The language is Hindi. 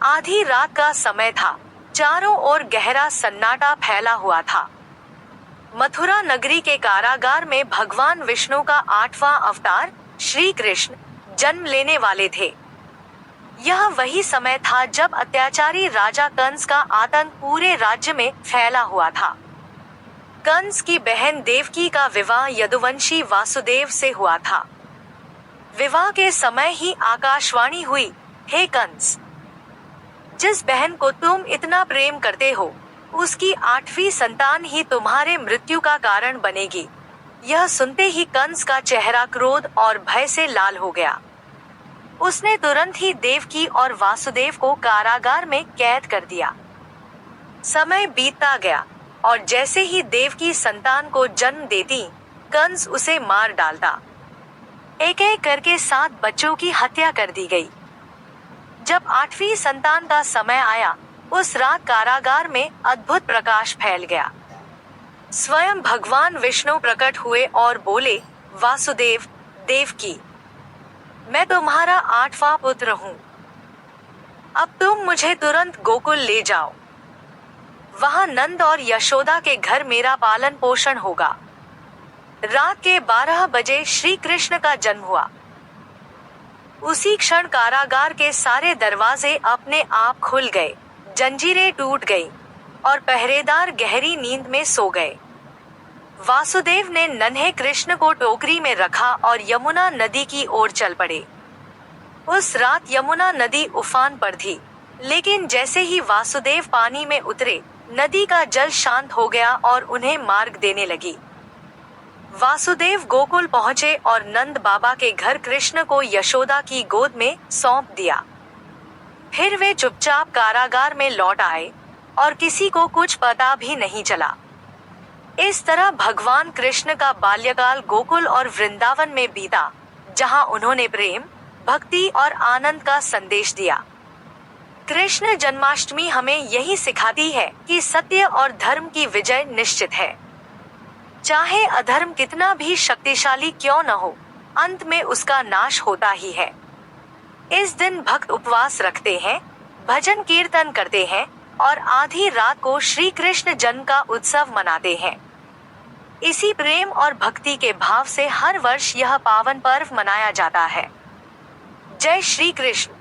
आधी रात का समय था। चारों ओर गहरा सन्नाटा फैला हुआ था। मथुरा नगरी के कारागार में भगवान विष्णु का 8वां अवतार श्री कृष्ण जन्म लेने वाले थे। यह वही समय था जब अत्याचारी राजा कंस का आतंक पूरे राज्य में फैला हुआ था। कंस की बहन देवकी का विवाह यदुवंशी वासुदेव से हुआ था। विवाह के समय ही आकाशवाणी हुई, हे कंस, जिस बहन को तुम इतना प्रेम करते हो, उसकी 8वीं संतान ही तुम्हारे मृत्यु का कारण बनेगी। यह सुनते ही कंस का चेहरा क्रोध और भय से लाल हो गया। उसने तुरंत ही देवकी और वासुदेव को कारागार में कैद कर दिया। समय बीतता गया और जैसे ही देवकी संतान को जन्म देती, कंस उसे मार डालता। एक एक करके 7 बच्चों की हत्या कर दी गई। जब 8वीं संतान का समय आया, उस रात कारागार में अद्भुत प्रकाश फैल गया। स्वयं भगवान विष्णु प्रकट हुए और बोले, वासुदेव, देवकी, मैं तुम्हारा 8वां पुत्र हूँ। अब तुम मुझे तुरंत गोकुल ले जाओ। वहाँ नंद और यशोदा के घर मेरा पालन पोषण होगा। रात के 12 बजे श्री कृष्ण का जन्म हुआ। उसी क्षण कारागार के सारे दरवाजे अपने आप खुल गए, जंजीरें टूट गई और पहरेदार गहरी नींद में सो गए। वासुदेव ने नन्हे कृष्ण को टोकरी में रखा और यमुना नदी की ओर चल पड़े। उस रात यमुना नदी उफान पर थी, लेकिन जैसे ही वासुदेव पानी में उतरे, नदी का जल शांत हो गया और उन्हें मार्ग देने लगी। वासुदेव गोकुल पहुंचे और नंद बाबा के घर कृष्ण को यशोदा की गोद में सौंप दिया। फिर वे चुपचाप कारागार में लौट आए और किसी को कुछ पता भी नहीं चला। इस तरह भगवान कृष्ण का बाल्यकाल गोकुल और वृंदावन में बीता, जहां उन्होंने प्रेम, भक्ति और आनंद का संदेश दिया। कृष्ण जन्माष्टमी हमें यही सिखाती है कि सत्य और धर्म की विजय निश्चित है। चाहे अधर्म कितना भी शक्तिशाली क्यों न हो, अंत में उसका नाश होता ही है। इस दिन भक्त उपवास रखते हैं, भजन कीर्तन करते हैं और आधी रात को श्री कृष्ण जन्म का उत्सव मनाते हैं। इसी प्रेम और भक्ति के भाव से हर वर्ष यह पावन पर्व मनाया जाता है। जय श्री कृष्ण।